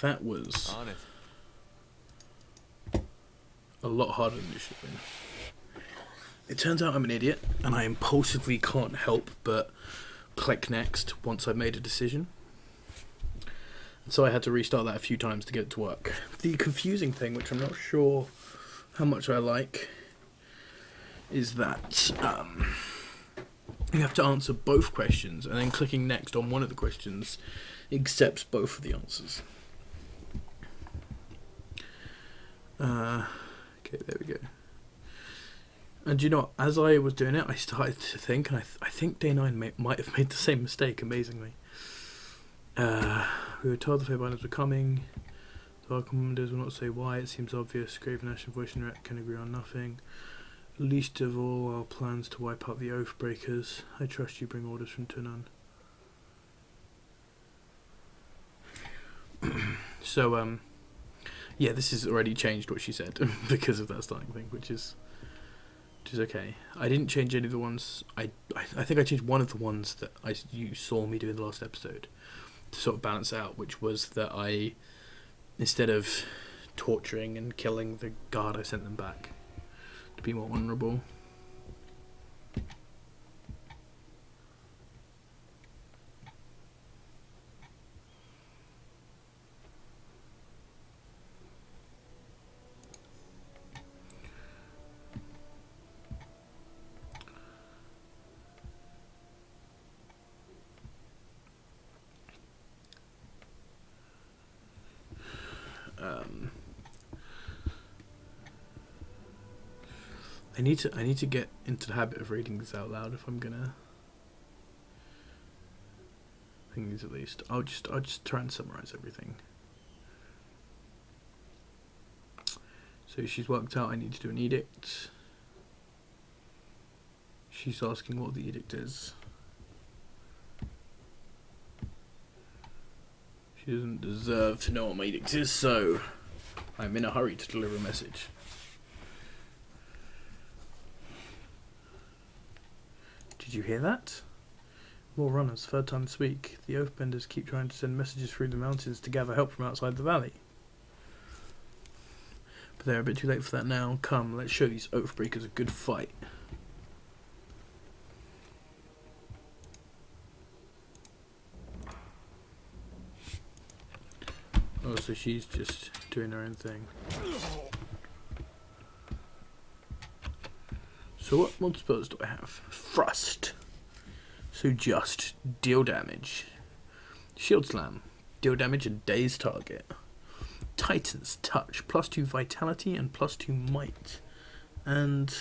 That was On it. a lot harder than it should have been. It turns out I'm an idiot, and I impulsively can't help but click next once I've made a decision. And so I had to restart that a few times to get it to work. The confusing thing, which I'm not sure how much I like, is that you have to answer both questions, and then clicking next on one of the questions accepts both of the answers. Okay, there we go. And you know what, as I was doing it, I started to think, and I think Day 9 might have made the same mistake, amazingly. We were told the Fairbairns were coming. The our commanders will not say why. It seems obvious. Graven Ash and Voice and Rhett can agree on nothing. Least of all our plans to wipe out the Oathbreakers. I trust you bring orders from Tyranny. So, yeah, this has already changed what she said because of that starting thing, which is okay. I didn't change any of the ones. I think I changed one of the ones that you saw me do in the last episode to sort of balance out, which was that I, instead of torturing and killing the guard, I sent them back to be more honourable. I need to get into the habit of reading this out loud if I'm gonna. Things at least. I'll just try and summarize everything. So she's worked out I need to do an edict. She's asking what the edict is. She doesn't deserve to know what my edict is, so I'm in a hurry to deliver a message. Did you hear that? More runners, third time this week. The Oathbenders keep trying to send messages through the mountains to gather help from outside the valley. But they're a bit too late for that now. Come, let's show these Oathbreakers a good fight. Oh, so she's just doing her own thing. So what spells do I have? Thrust. So just deal damage. Shield Slam. Deal damage and daze target. Titan's Touch. +2 Vitality and +2 Might. And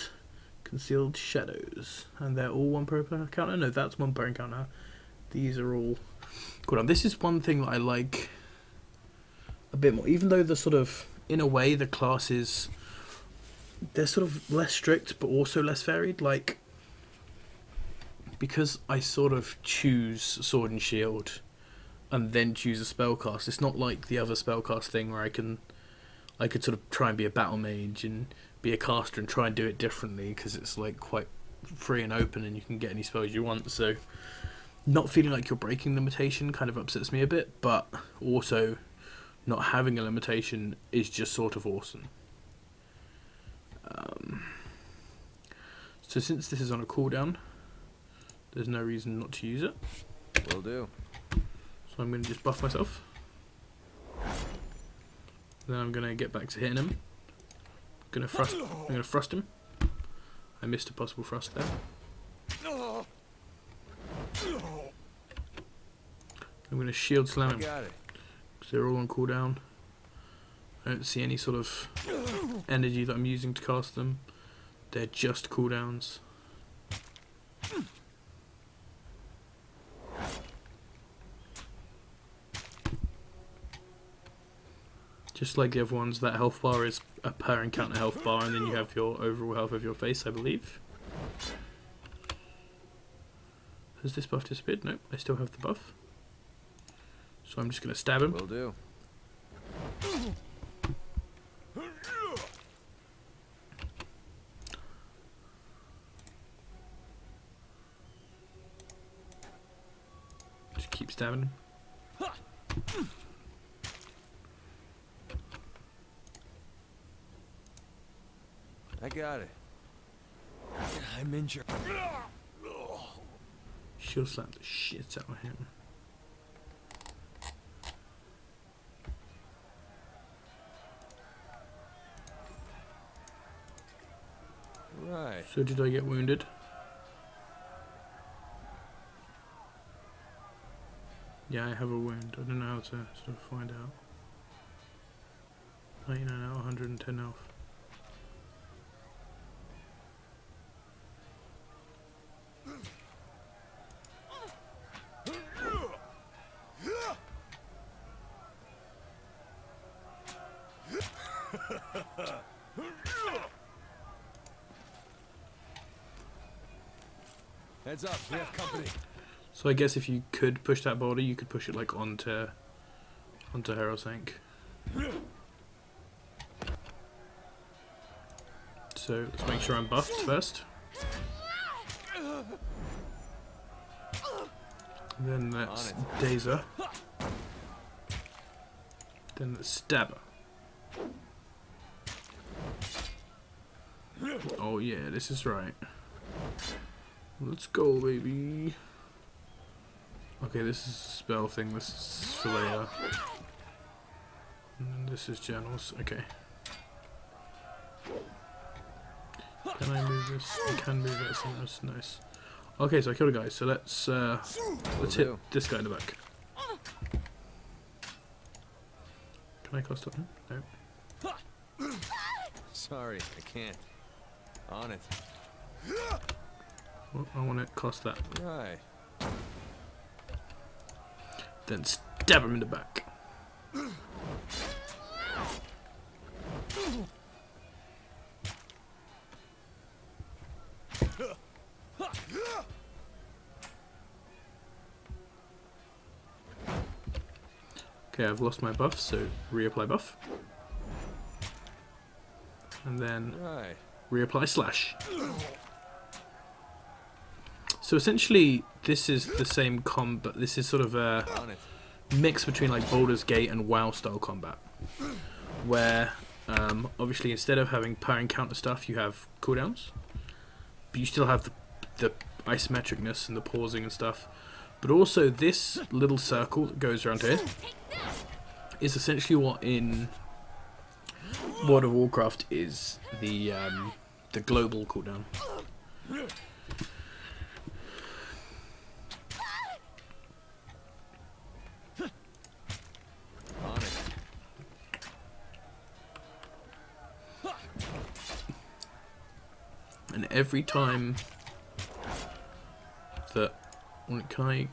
Concealed Shadows. And they're all one per encounter? No, that's one per encounter. These are all cooldown. This is one thing that I like a bit more. Even though the sort of, in a way, the classes, they're sort of less strict but also less varied. Like, because I sort of choose Sword and Shield and then choose a spellcast, it's not like the other spellcast thing where I could sort of try and be a battle mage and be a caster and try and do it differently, because it's like quite free and open and you can get any spells you want. So not feeling like you're breaking limitation kind of upsets me a bit, but also not having a limitation is just sort of awesome. So since this is on a cooldown, there's no reason not to use it. Will do. So I'm going to just buff myself. Then I'm going to get back to hitting him. I'm going to thrust him. I missed a possible thrust there. I'm going to shield slam him. Got it. Because they're all on cooldown. I don't see any sort of energy that I'm using to cast them. They're just cooldowns. Just like the other ones, that health bar is a per encounter health bar, and then you have your overall health of your face, I believe. Has this buff disappeared? Nope, I still have the buff. So I'm just going to stab him. Will do. Just keep stabbing him. I got it. I'm injured. Shield slam the shit out of him. Right. So did I get wounded? Yeah, I have a wound. I don't know how to sort of find out. 99 out, 110 health. Heads up, we have company. So I guess if you could push that boulder, you could push it like onto Herosank. So let's make sure I'm buffed first. Then let's Dazer. Then let's Stabber. Oh yeah, this is right. Let's go, baby. Okay, this is a spell thing. This is Philea. And this is Journals. Okay. Can I move this? I can move that. So that's nice. Okay, so I killed a guy. So let's hit this guy in the back. Can I cast on him? No. Sorry, I can't. On it. Well, I want to cost that. Right. Then stab him in the back. Okay, I've lost my buff, so reapply buff. And then reapply slash. So essentially, this is the same combat. This is sort of a mix between like Baldur's Gate and WoW style combat, where obviously instead of having per encounter stuff, you have cooldowns, but you still have the isometricness and the pausing and stuff. But also this little circle that goes around here is essentially what in World of Warcraft is the global cooldown. And every time that can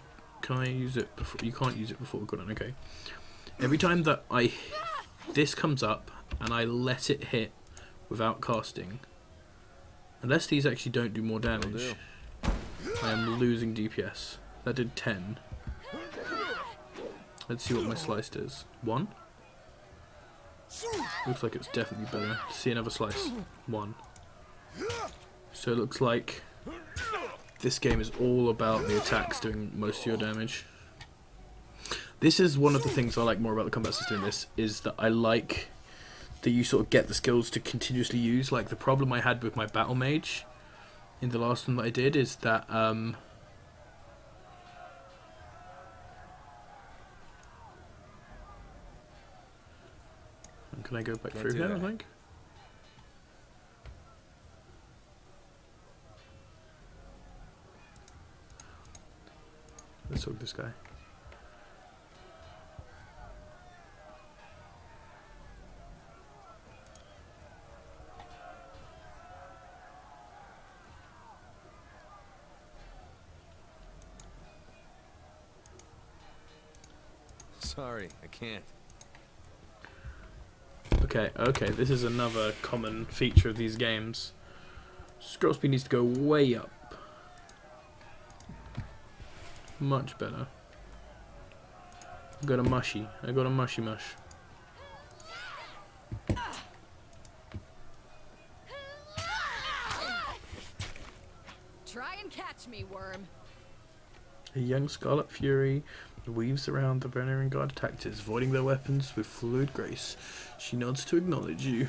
I use it before? You can't use it before the cooldown. Okay. Every time that this comes up and I let it hit without casting, unless these actually don't do more damage, I am losing DPS. That did 10. Let's see what my slice does. 1. Looks like it's definitely better. See another slice. 1. So it looks like this game is all about the attacks doing most of your damage. This is one of the things I like more about the combat system in this, is that I like that you sort of get the skills to continuously use. Like the problem I had with my battle mage in the last one that I did is that can I go back through here, I think? Let's hook this guy. Sorry, I can't. Okay, this is another common feature of these games. Scroll speed needs to go way up. Much better. I got a mushy mush. Try and catch me, worm. A young Scarlet Fury weaves around the Veneran Guard attackers, voiding their weapons with fluid grace. She nods to acknowledge you.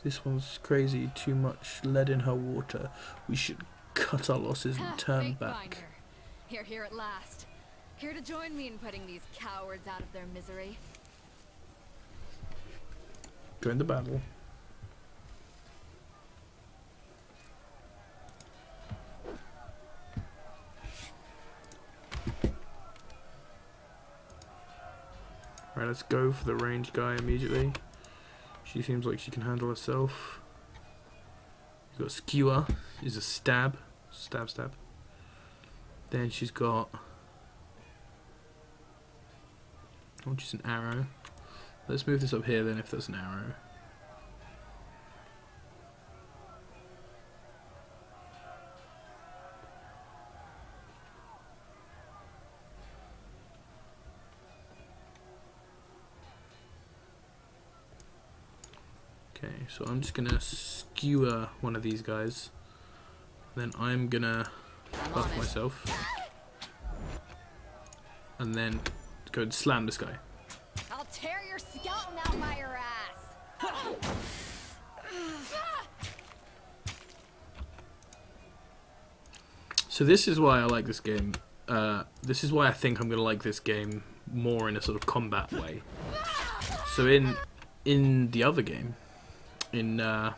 This one's crazy. Too much lead in her water. We should cut our losses and turn Fate back. finder. You're here at last. Here to join me in putting these cowards out of their misery. Go into battle. Right, let's go for the range guy immediately. She seems like she can handle herself. She's got skewer, is a stab. Stab. Then she's got, oh, just an arrow. Let's move this up here then if there's an arrow. Okay, so I'm just gonna skewer one of these guys. Then I'm gonna buff myself. And then go and slam this guy. I'll tear your skeleton out by your ass. So this is why I like this game. This is why I think I'm gonna like this game more in a sort of combat way. So in the other game, in oh,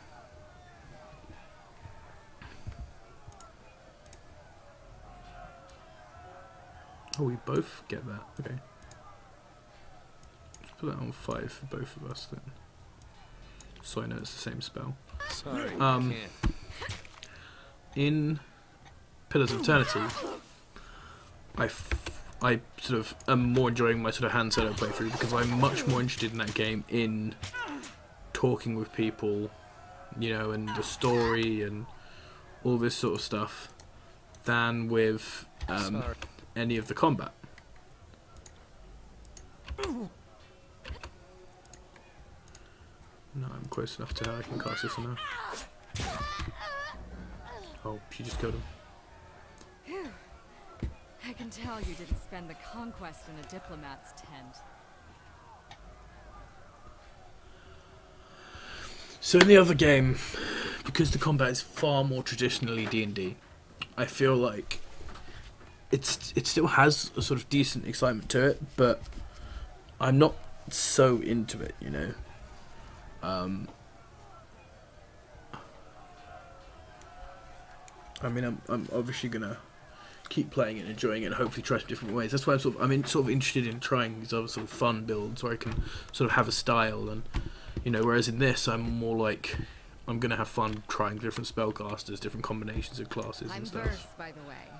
we both get that. Okay. Let's put that on 5 for both of us then. So I know it's the same spell. Sorry, I can't. In Pillars of Eternity, I sort of am more enjoying my sort of hand solo playthrough because I'm much more interested in that game in talking with people, you know, and the story and all this sort of stuff than with any of the combat. No, I'm close enough to her. I can cast this on her. Oh, she just killed him. Phew. I can tell you didn't spend the conquest in a diplomat's tent. So in the other game, because the combat is far more traditionally D&D, I feel like it still has a sort of decent excitement to it, but I'm not so into it, you know. I mean, I'm obviously gonna keep playing it, enjoying it, and hopefully try some different ways. That's why I'm sort of interested in trying these other sort of fun builds where I can sort of have a style, and you know, whereas in this I'm more like I'm gonna have fun trying different spellcasters, different combinations of classes I'm and stuff. versed, by the way.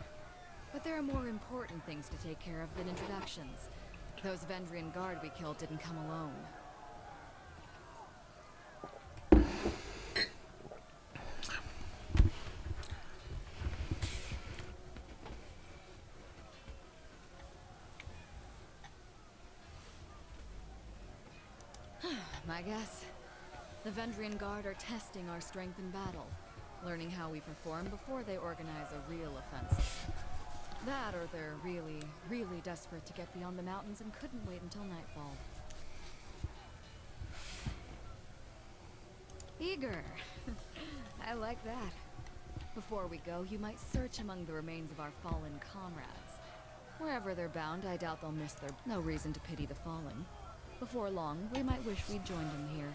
But there are more important things to take care of than introductions. Those Vendrian guard we killed didn't come alone. My guess. The Vendrian Guard are testing our strength in battle, learning how we perform before they organize a real offensive. That or they're really, really desperate to get beyond the mountains and couldn't wait until nightfall. Eager. I like that. Before we go, you might search among the remains of our fallen comrades. Wherever they're bound, I doubt they'll miss their... No reason to pity the fallen. Before long, we might wish we'd joined them here.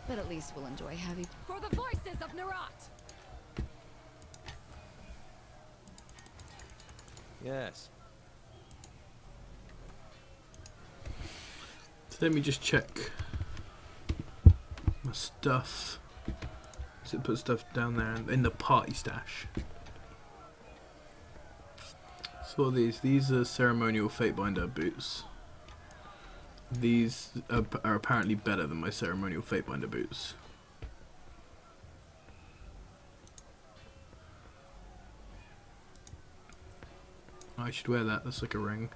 But at least we'll enjoy having... For the voices of Nerat! Yes. So let me just check my stuff. Does it put stuff down there in the party stash? So what are these? These are ceremonial Fatebinder boots. These are apparently better than my ceremonial Fatebinder boots. I should wear that. That's like a ring.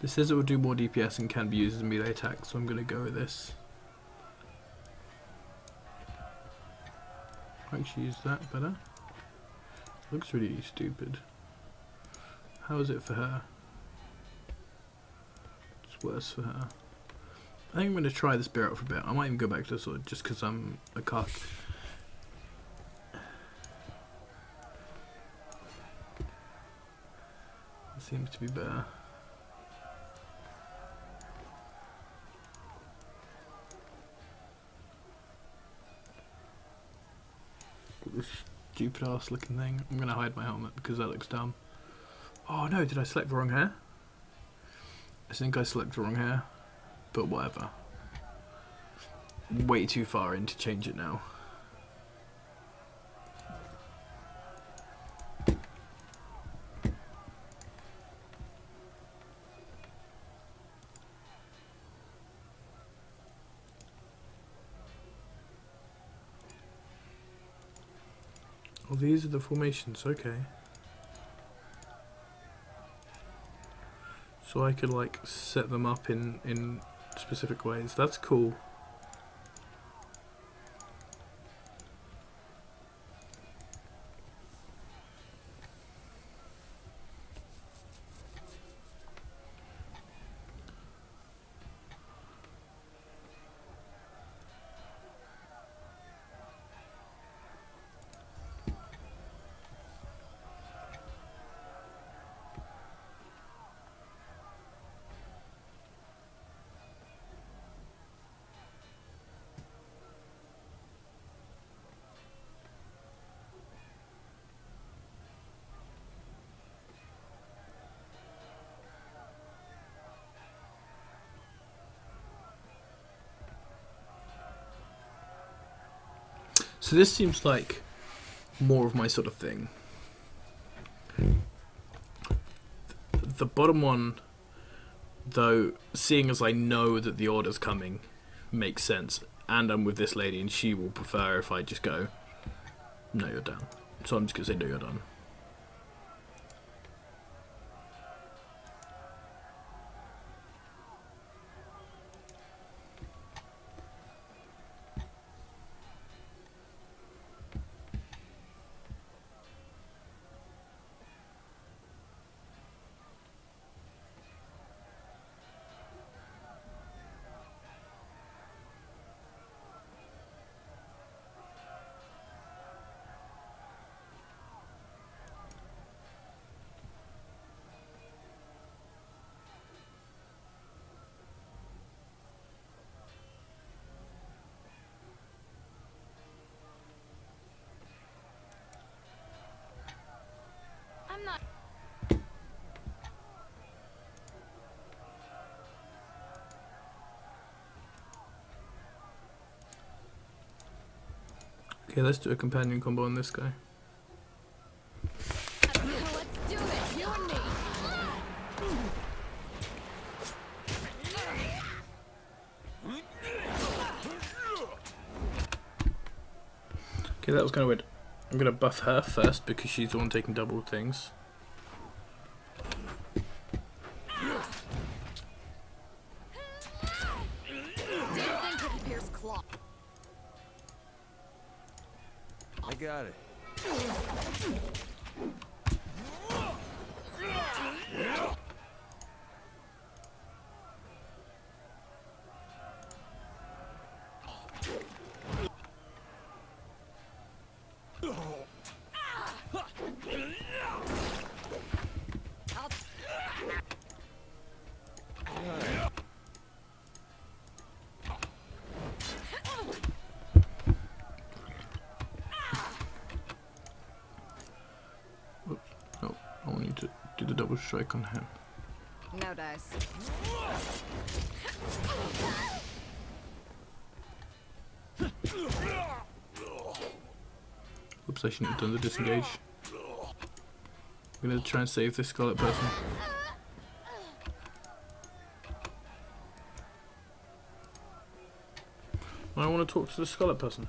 It says it will do more DPS and can be used as a melee attack, so I'm going to go with this. I actually use that better. Looks really stupid. How is it for her? It's worse for her. I think I'm going to try the spear out for a bit. I might even go back to the sword just because I'm a cock. It seems to be better. This stupid ass looking thing. I'm going to hide my helmet because that looks dumb. Oh no, did I select the wrong hair? I think I selected the wrong hair. But whatever. Way too far in to change it now. Oh, these are the formations, okay. So I could like set them up in specific ways. That's cool. So this seems like more of my sort of thing. The bottom one, though, seeing as I know that the order's coming, makes sense. And I'm with this lady and she will prefer if I just go, no, you're down. So I'm just going to say, no, you're done. I'm not. Okay, let's do a companion combo on this guy. Let's do it, you and me. Okay, that was kind of weird. I'm going to buff her first because she's the one taking double things. I got it. Oh, I want you to do the double strike on him. No dice. Oops, I shouldn't have done the disengage. I'm gonna try and save this scarlet person. I want to talk to the scarlet person.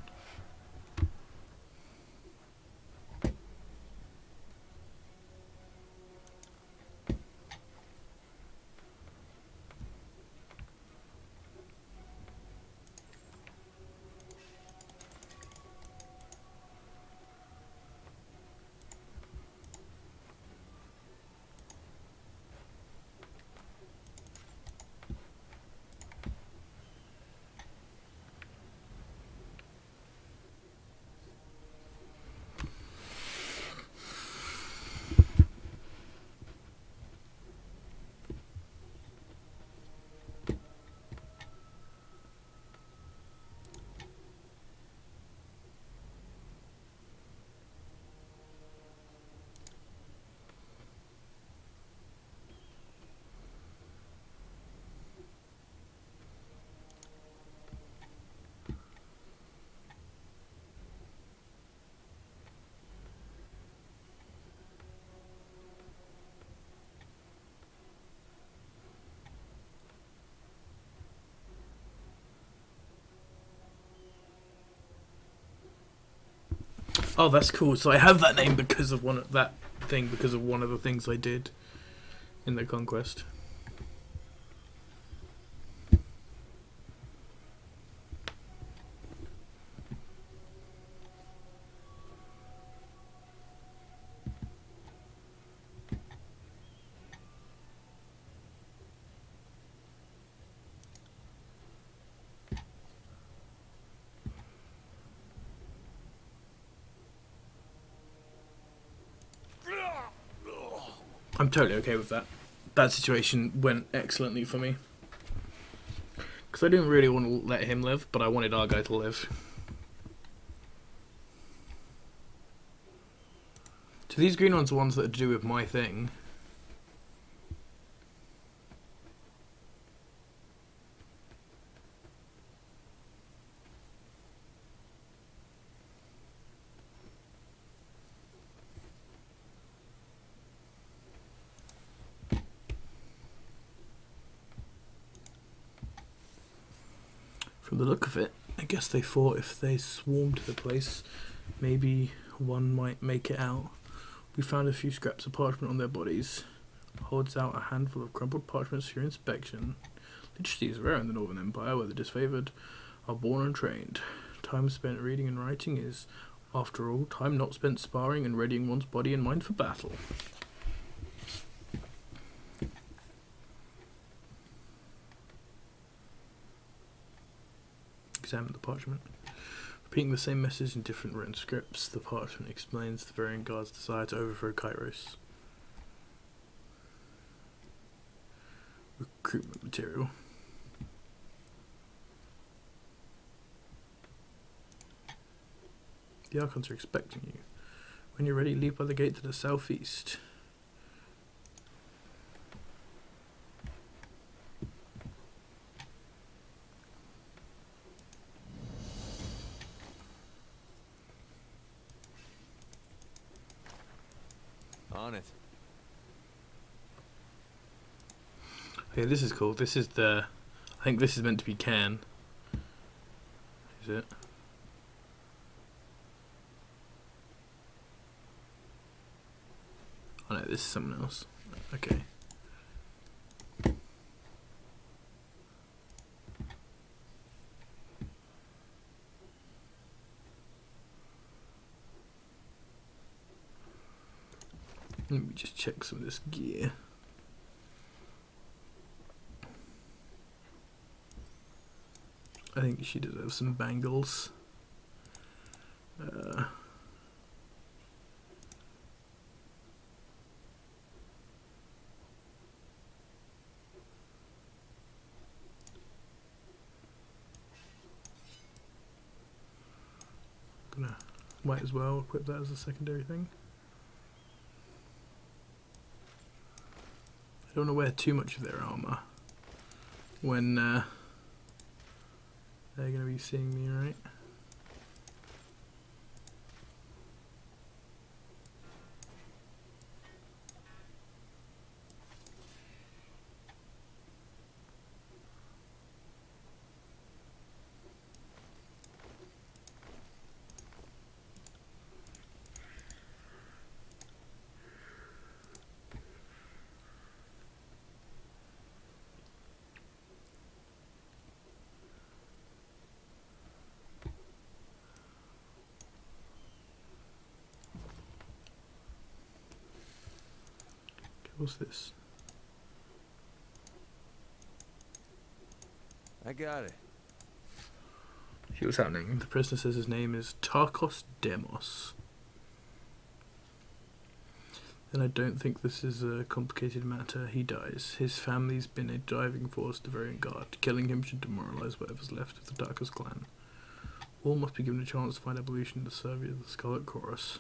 Oh, that's cool. So I have that name because of that thing, because of one of the things I did in the conquest. I'm totally okay with that. That situation went excellently for me. Because I didn't really want to let him live, but I wanted our guy to live. So these green ones are ones that are to do with my thing. From the look of it, I guess they thought if they swarmed the place, maybe one might make it out. We found a few scraps of parchment on their bodies. Holds out a handful of crumpled parchments for your inspection. Literacy is rare in the Northern Empire, where the disfavored are born and trained. Time spent reading and writing is, after all, time not spent sparring and readying one's body and mind for battle. Examine the parchment. Repeating the same message in different written scripts, the parchment explains the varying guards' desire to overthrow Kyros. Recruitment material. The Archons are expecting you. When you're ready, leave by the gate to the southeast. On it. Okay, this is cool. This is the... I think this is meant to be Cairn. Is it? Oh no, this is someone else. Okay. Let me just check some of this gear. I think she deserves some bangles. Might as well equip that as a secondary thing. I don't want to wear too much of their armor when they're going to be seeing me, right? What's this? I got it. See what's happening. The prisoner says his name is Tarkos Demos. Then I don't think this is a complicated matter. He dies. His family's been a driving force to Variant Guard. Killing him should demoralize whatever's left of the Tarkos clan. All must be given a chance to find evolution in the service of the Scarlet Chorus.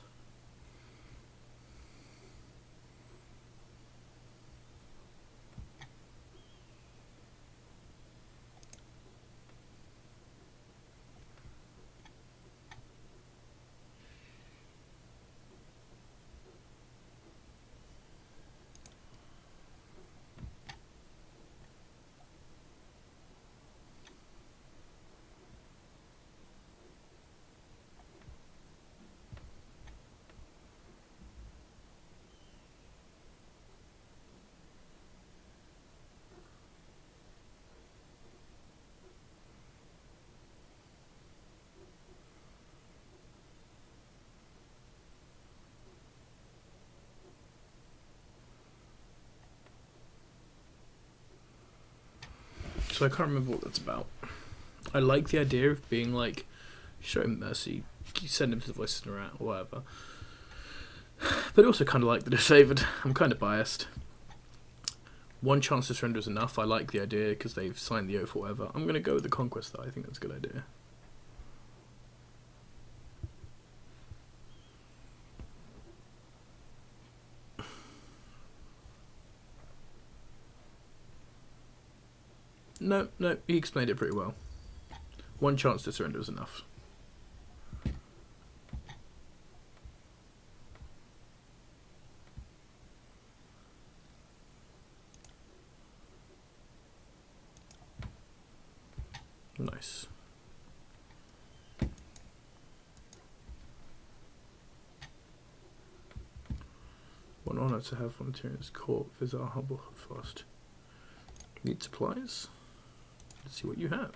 So I can't remember what that's about. I like the idea of being like, show him mercy, you send him to the voice of the rat or whatever. But I also kind of like the disfavored. I'm kind of biased. One chance to surrender is enough. I like the idea because they've signed the oath or whatever. I'm going to go with the conquest though. I think that's a good idea. No, he explained it pretty well. One chance to surrender is enough. Nice. What an honour to have volunteers court visit our humble fast. Need supplies? Let's see what you have.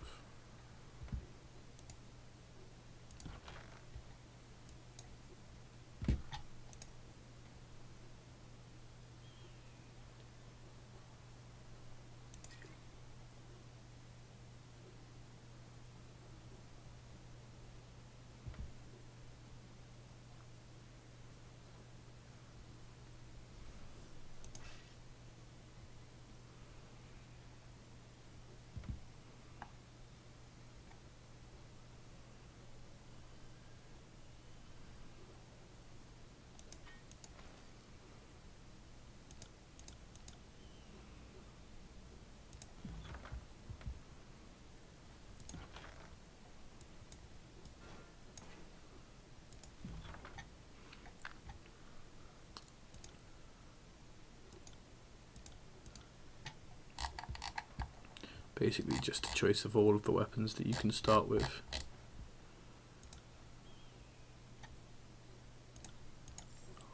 Basically just a choice of all of the weapons that you can start with.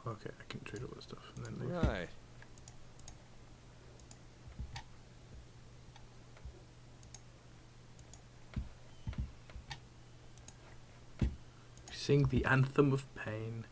Okay, I can trade all that stuff and then leave. Right. Sing the anthem of pain.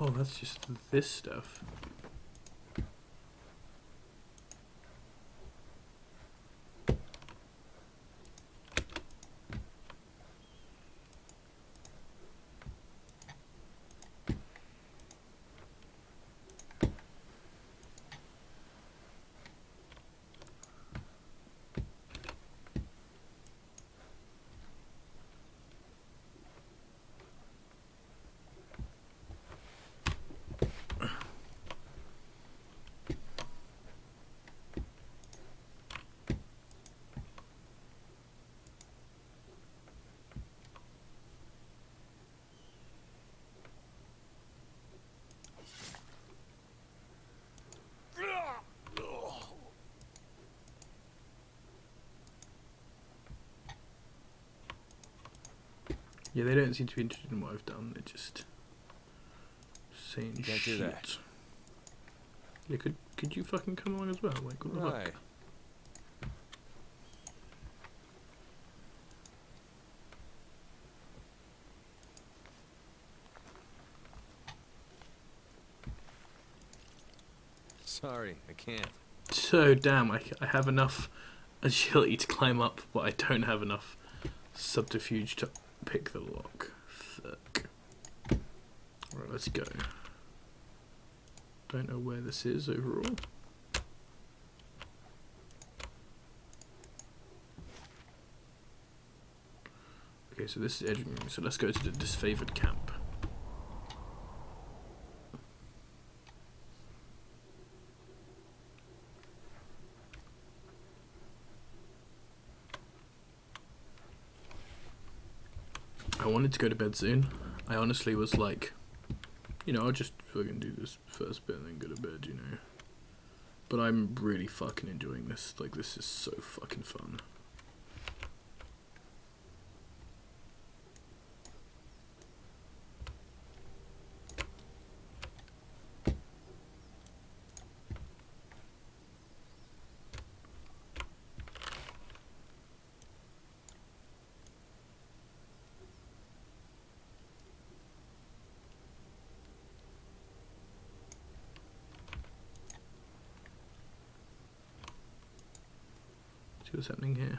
Oh, that's just this stuff. Yeah, they don't seem to be interested in what I've done. They're just saying Can't shit. do that. Yeah, could you fucking come along as well? Like, what the Right. fuck? Sorry, I can't. So damn, I have enough agility to climb up, but I don't have enough subterfuge to pick the lock. Fuck. Alright, let's go. Don't know where this is overall. Okay, so this is Edging Room, so let's go to the disfavored camp. I wanted to go to bed soon. I honestly was like, you know, I'll just fucking do this first bit and then go to bed, you know. But I'm really fucking enjoying this. Like, this is so fucking fun. See what's happening here.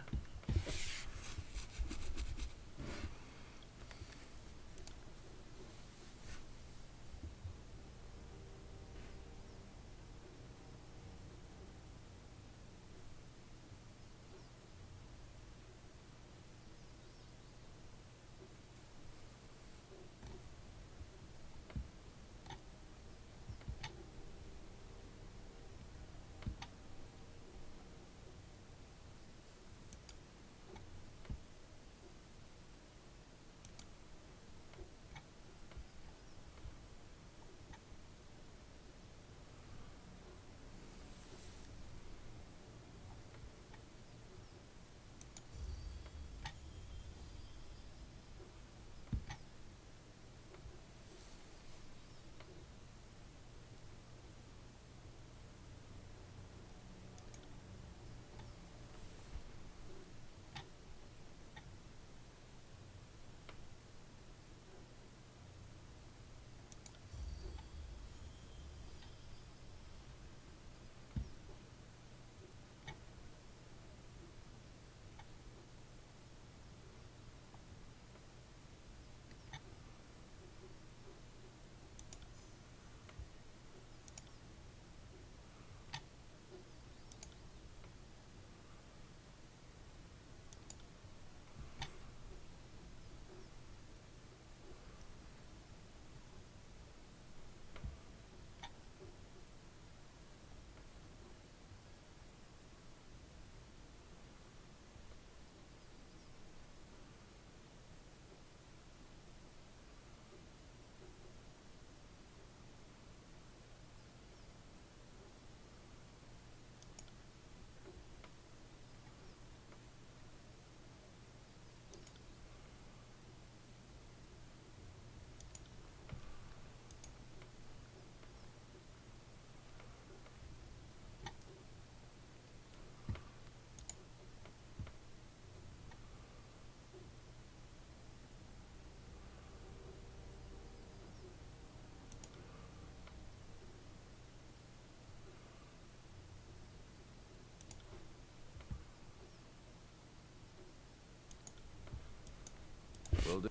Will do.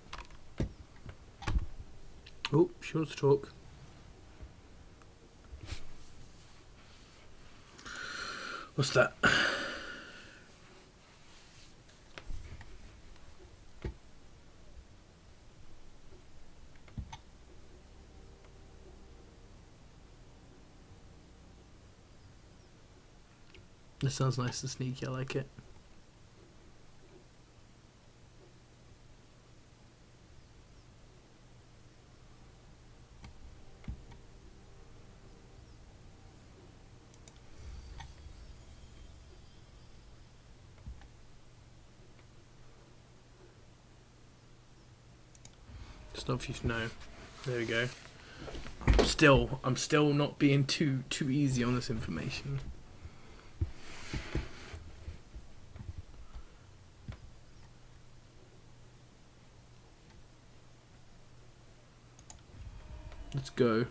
Oh, she wants to talk. What's that? This sounds nice and sneaky, I like it. It's not for you to know. There we go. I'm still not being too easy on this information. Let's go.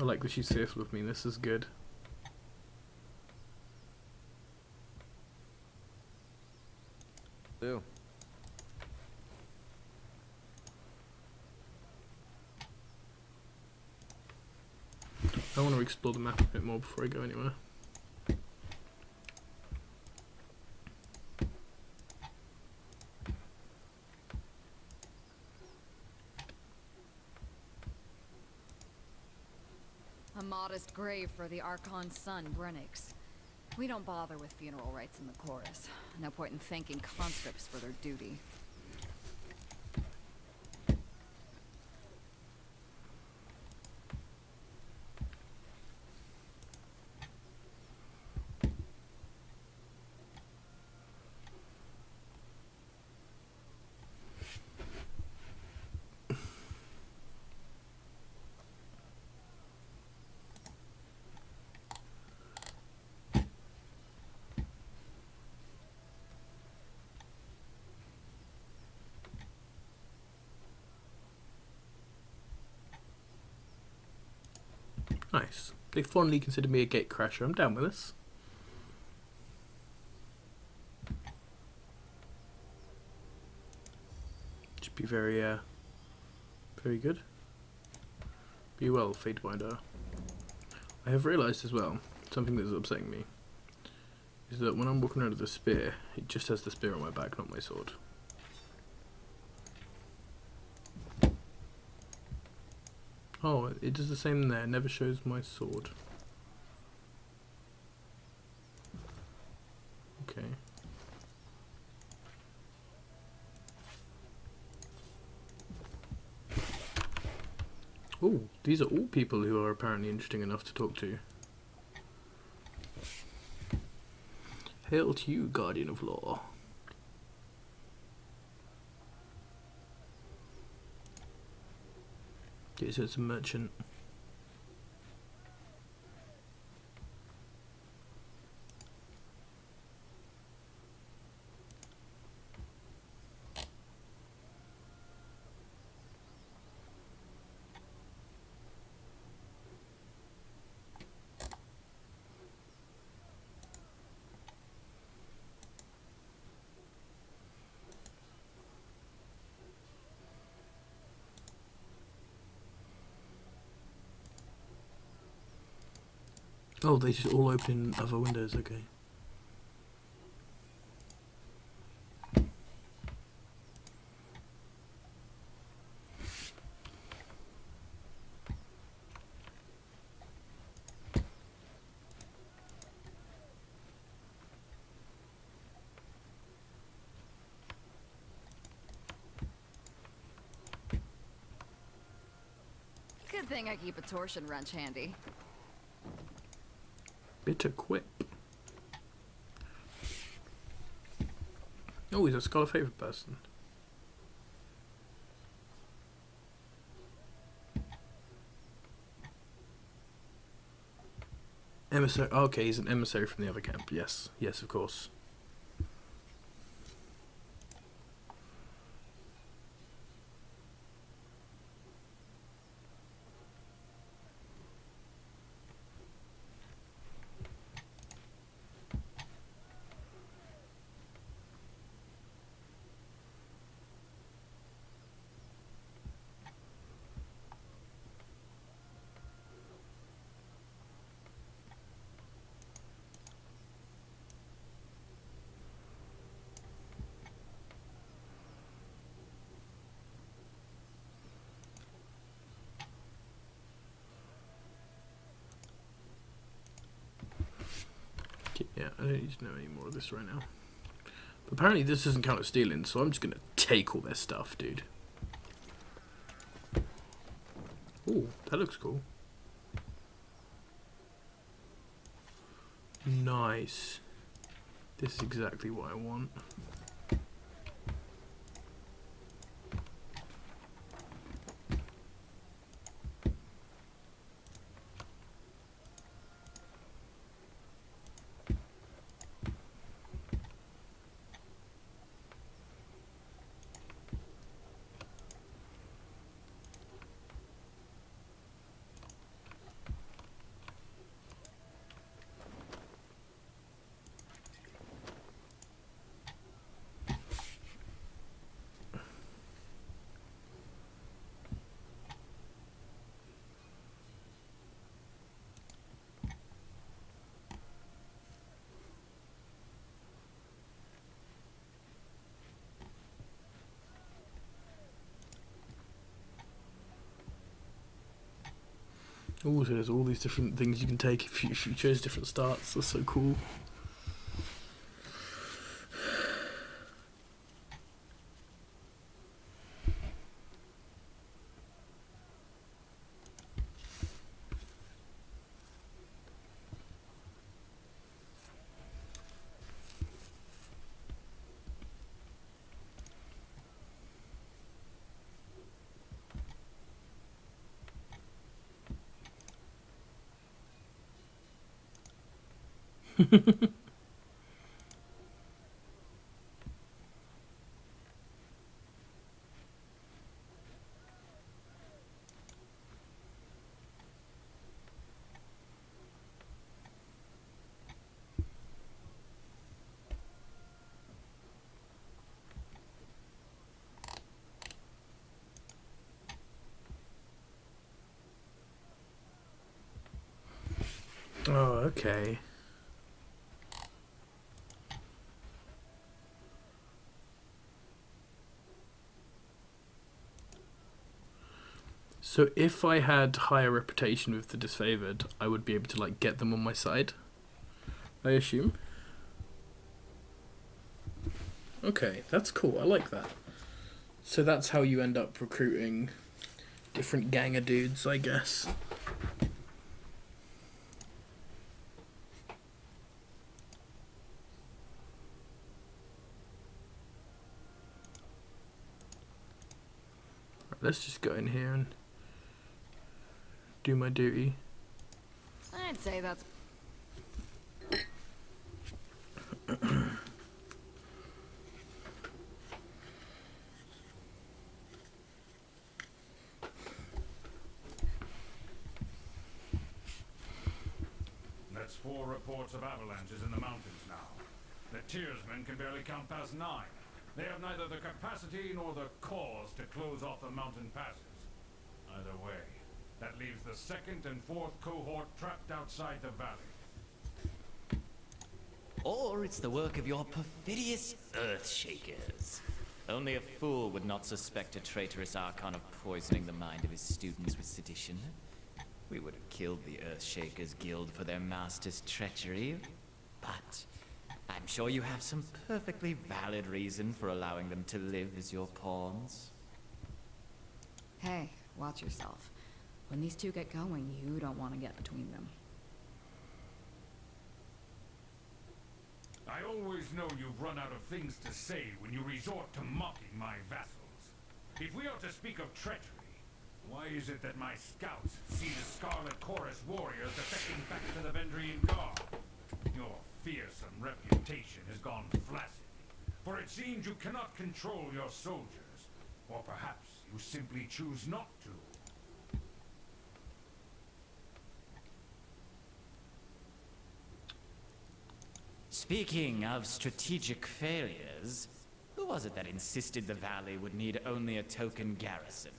I like that she's fearful of me. This is good. Do. I want to explore the map a bit more before I go anywhere. A modest grave for the Archon's son, Brennix. We don't bother with funeral rites in the chorus. No point in thanking conscripts for their duty. Nice. They fondly consider me a gatecrasher. I'm down with this. Be very, very good. Be well, Fatebinder. I have realised as well, something that is upsetting me, is that when I'm walking around with a spear, it just has the spear on my back, not my sword. Oh, it does the same there, it never shows my sword. Okay. Oh, these are all people who are apparently interesting enough to talk to. Hail to you, Guardian of Law. Okay, so it's a merchant. Oh, they just all open in other windows, okay. Good thing I keep a torsion wrench handy. Bitter Quip. Oh, he's a Scholar Favourite person. Emissary. Oh, okay, he's an emissary from the other camp. Yes, yes, of course. Yeah, I don't need to know any more of this right now. But apparently this doesn't count as stealing, so I'm just gonna take all their stuff, dude. Ooh, that looks cool. Nice. This is exactly what I want. Oh, so there's all these different things you can take if you chose different starts. That's so cool. Oh, okay. So if I had higher reputation with the disfavored, I would be able to like get them on my side, I assume. Okay, that's cool. I like that. So that's how you end up recruiting different gang of dudes, I guess. Right, let's just go in here and do my duty. I'd say that's... That's 4 reports of avalanches in the mountains now. The Tearsmen can barely count past 9. They have neither the capacity nor the cause to close off the mountain passes. Either way, that leaves the 2nd and 4th cohort trapped outside the valley. Or it's the work of your perfidious Earthshakers. Only a fool would not suspect a traitorous Archon of poisoning the mind of his students with sedition. We would have killed the Earthshakers Guild for their master's treachery, but I'm sure you have some perfectly valid reason for allowing them to live as your pawns. Hey, watch yourself. When these two get going, you don't want to get between them. I always know you've run out of things to say when you resort to mocking my vassals. If we are to speak of treachery, why is it that my scouts see the Scarlet Chorus warriors defecting back to the Vendrian Guard? Your fearsome reputation has gone flaccid, for it seems you cannot control your soldiers, or perhaps you simply choose not to. Speaking of strategic failures, who was it that insisted the valley would need only a token garrison?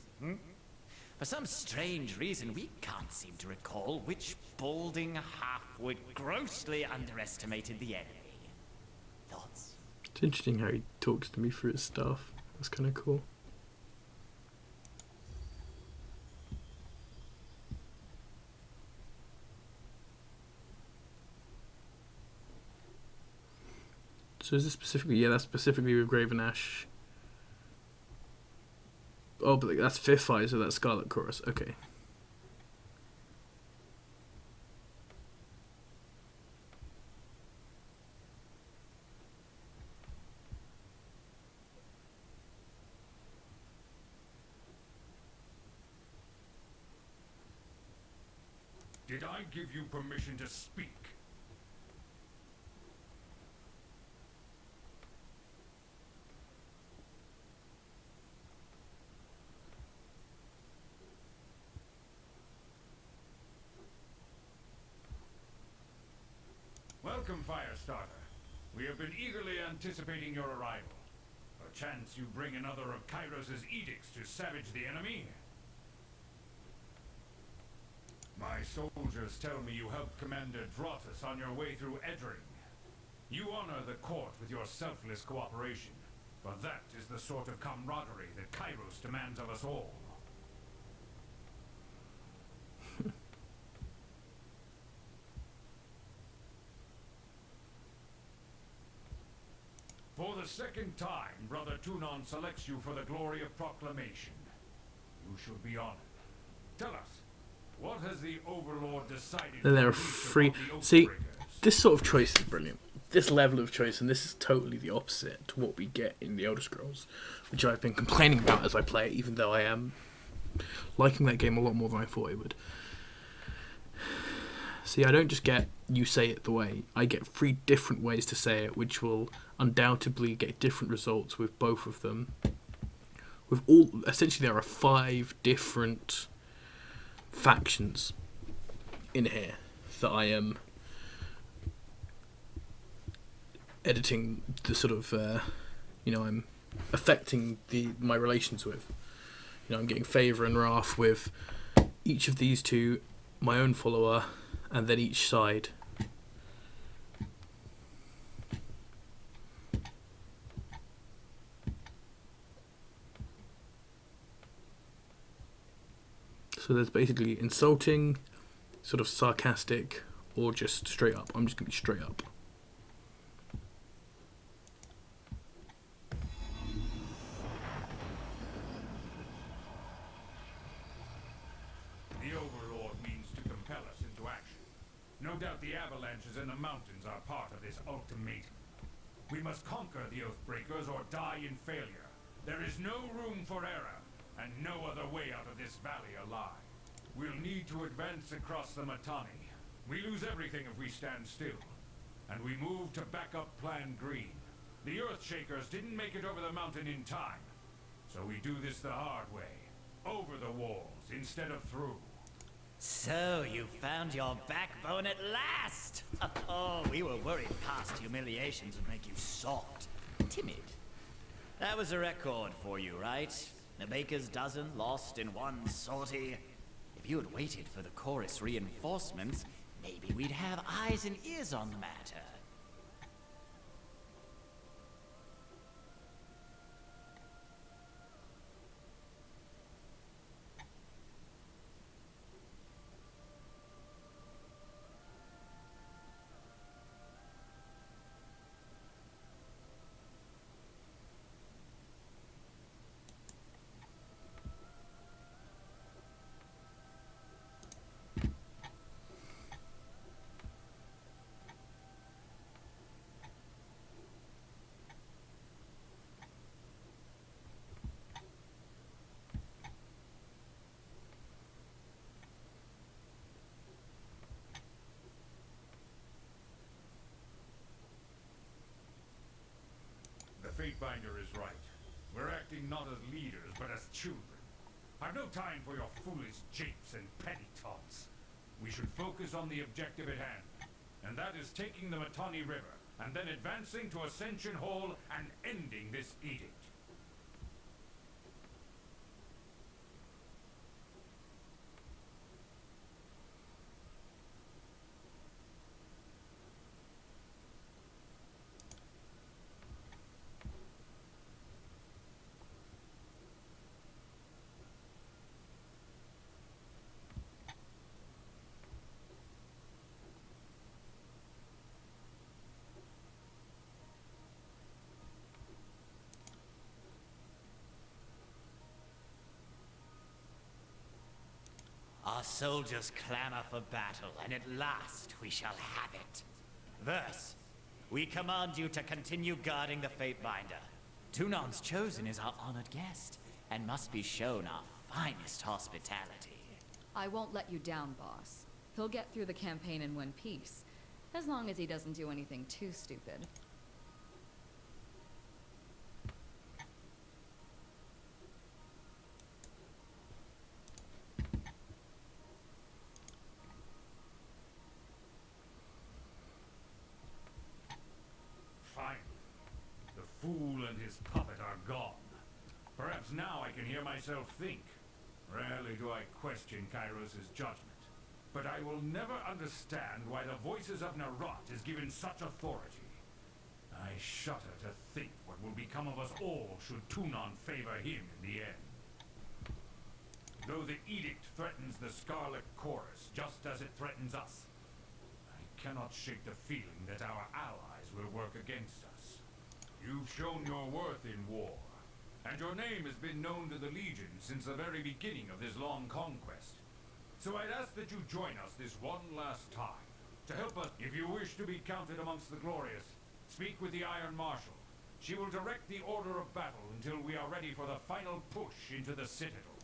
For some strange reason, we can't seem to recall which balding halfwit grossly underestimated the enemy. Thoughts? It's interesting how he talks to me through his stuff. That's kind of cool. So is this specifically... Yeah, that's specifically with Graven Ash. Oh, but that's Fifth Eye, so that's Scarlet Chorus. Okay. Did I give you permission to speak? Welcome, Firestarter. We have been eagerly anticipating your arrival. Perchance you bring another of Kyros' edicts to savage the enemy? My soldiers tell me you helped Commander Drotus on your way through Edring. You honor the court with your selfless cooperation, but that is the sort of camaraderie that Kyros demands of us all. For the 2nd time, Brother Tunon selects you for the glory of proclamation. You should be honored. Tell us, what has the Overlord decided? Then there are free... See, this sort of choice is brilliant. This level of choice, and this is totally the opposite to what we get in the Elder Scrolls, which I've been complaining about as I play it, even though I am liking that game a lot more than I thought I would. See, I don't just get you say it the way. I get 3 different ways to say it, which will undoubtedly get different results with both of them. With all, essentially, there are 5 different factions in here that I am editing the sort of, I'm affecting my relations with. I'm getting favour and wrath with each of these 2, my own follower, and then each side. So there's basically insulting, sort of sarcastic, or just straight up. I'm just going to be straight up. The Overlord means to compel us into action. No doubt the avalanches in the mountains are part of this ultimatum. We must conquer the Oathbreakers or die in failure. There is no room for error, and no other way out of this valley alive. We'll need to advance across the Mittani. We lose everything if we stand still. And we move to back up Plan Green. The Earthshakers didn't make it over the mountain in time. So we do this the hard way. Over the walls instead of through. So you found your backbone at last! Oh, we were worried past humiliations would make you soft. Timid. That was a record for you, right? The baker's dozen lost in one sortie. If you had waited for the chorus reinforcements, maybe we'd have eyes and ears on the matter. The Fatebinder is right. We're acting not as leaders, but as children. I've no time for your foolish japes and petty taunts. We should focus on the objective at hand, and that is taking the Mittani River, and then advancing to Ascension Hall and ending this edict. Our soldiers clamor for battle, and at last we shall have it. Thus, we command you to continue guarding the Fatebinder. Tunan's Chosen is our honored guest, and must be shown our finest hospitality. I won't let you down, boss. He'll get through the campaign in one piece, as long as he doesn't do anything too stupid. Fool and his puppet are gone. Perhaps now I can hear myself think. Rarely do I question Kyros' judgment. But I will never understand why the voices of Narot is given such authority. I shudder to think what will become of us all should Tunon favor him in the end. Though the edict threatens the Scarlet Chorus just as it threatens us, I cannot shake the feeling that our allies will work against us. You've shown your worth in war, and your name has been known to the Legion since the very beginning of this long conquest. So I'd ask that you join us this one last time, to help us. If you wish to be counted amongst the glorious, speak with the Iron Marshal. She will direct the order of battle until we are ready for the final push into the Citadel.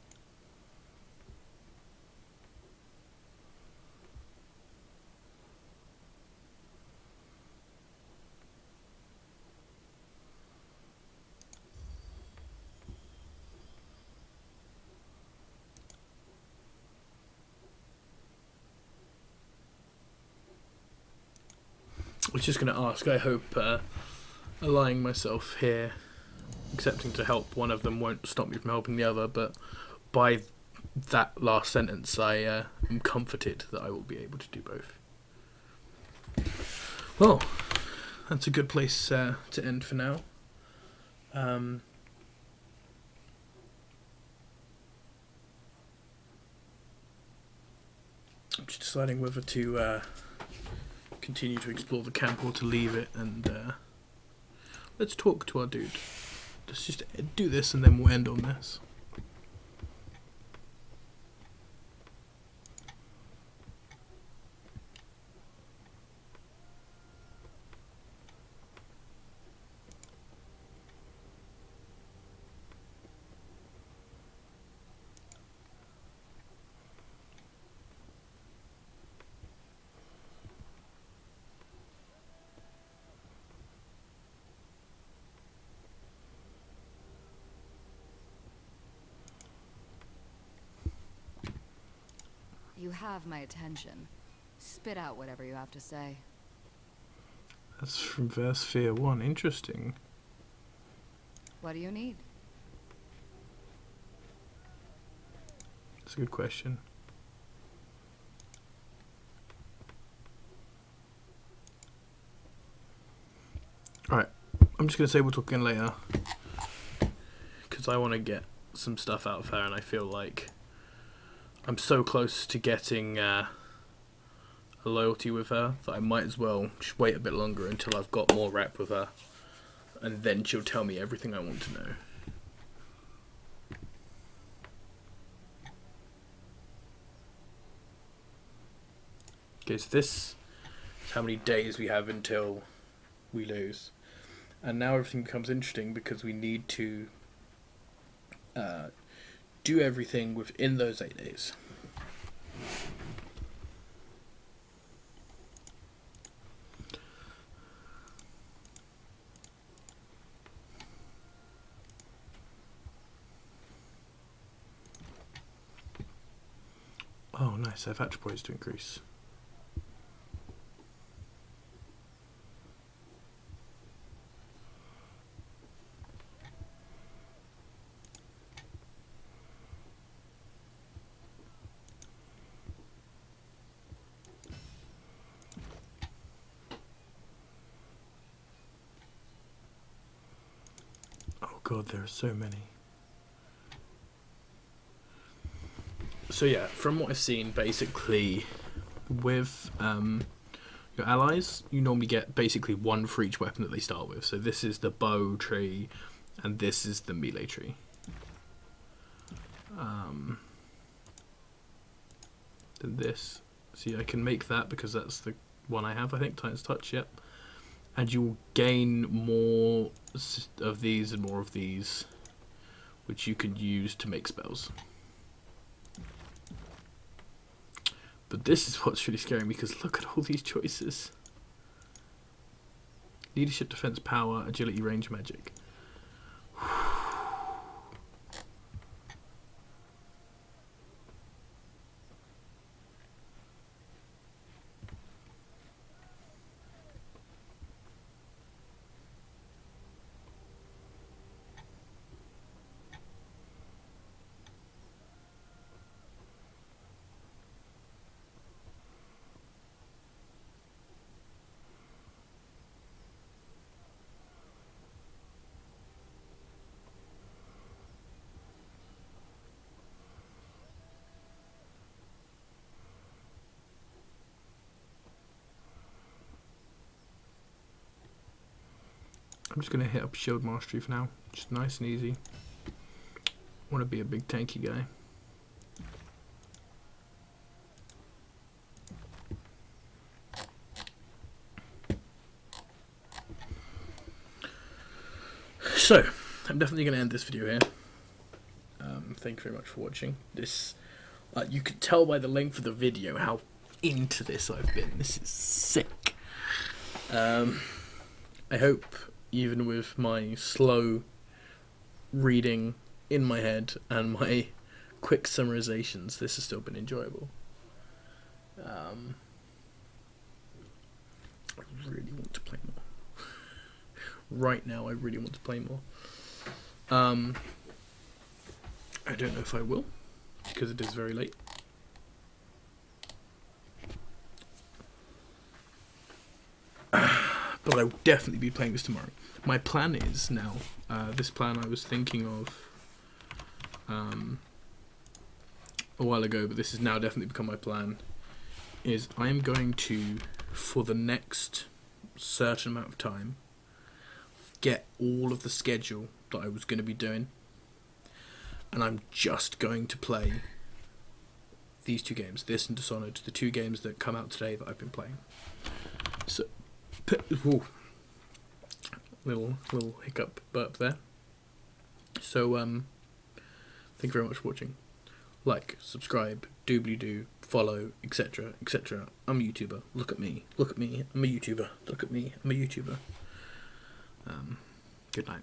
I was just going to ask, I hope allying myself here, accepting to help one of them won't stop me from helping the other, but by that last sentence, I am comforted that I will be able to do both. Well, that's a good place to end for now. I'm just deciding whether to continue to explore the camp or to leave it, and let's talk to our dude. Let's just do this and then we'll end on this. You have my attention. Spit out whatever you have to say. That's from verse Fear 1. Interesting. What do you need? That's a good question. Alright, I'm just going to say we'll talk again later, because I want to get some stuff out of her, and I feel like I'm so close to getting a loyalty with her that I might as well just wait a bit longer until I've got more rep with her, and then she'll tell me everything I want to know. Okay, so this is how many days we have until we lose. And now everything becomes interesting because we need to do everything within those 8 days. Oh, nice. I have hatch points to increase. Oh god, there are so many. So yeah, from what I've seen, basically, with your allies, you normally get basically one for each weapon that they start with. So this is the bow tree, and this is the melee tree. Then this. See, I can make that because that's the one I have, I think, Titan's Touch, yep. And you'll gain more of these and more of these, which you can use to make spells. But this is what's really scaring me, because look at all these choices. Leadership, defense, power, agility, range, magic. I'm just going to hit up shield mastery for now, just nice and easy. Want to be a big tanky guy. So, I'm definitely going to end this video here. Thank you very much for watching. This, you could tell by the length of the video how into this I've been. This is sick. I hope, even with my slow reading in my head and my quick summarizations, this has still been enjoyable. I really want to play more. Right now, I really want to play more. I don't know if I will, because it is very late. But I will definitely be playing this tomorrow. My plan is now, this plan I was thinking of a while ago, but this has now definitely become my plan, is I'm going to, for the next certain amount of time, get all of the schedule that I was going to be doing, and I'm just going to play these two games, this and Dishonored, the two games that come out today that I've been playing. So, little hiccup burp there. So thank you very much for watching. Like, subscribe, doobly-doo, follow, etc, etc. I'm a YouTuber. Look at me. I'm a YouTuber. Look at me. I'm a YouTuber. Good night.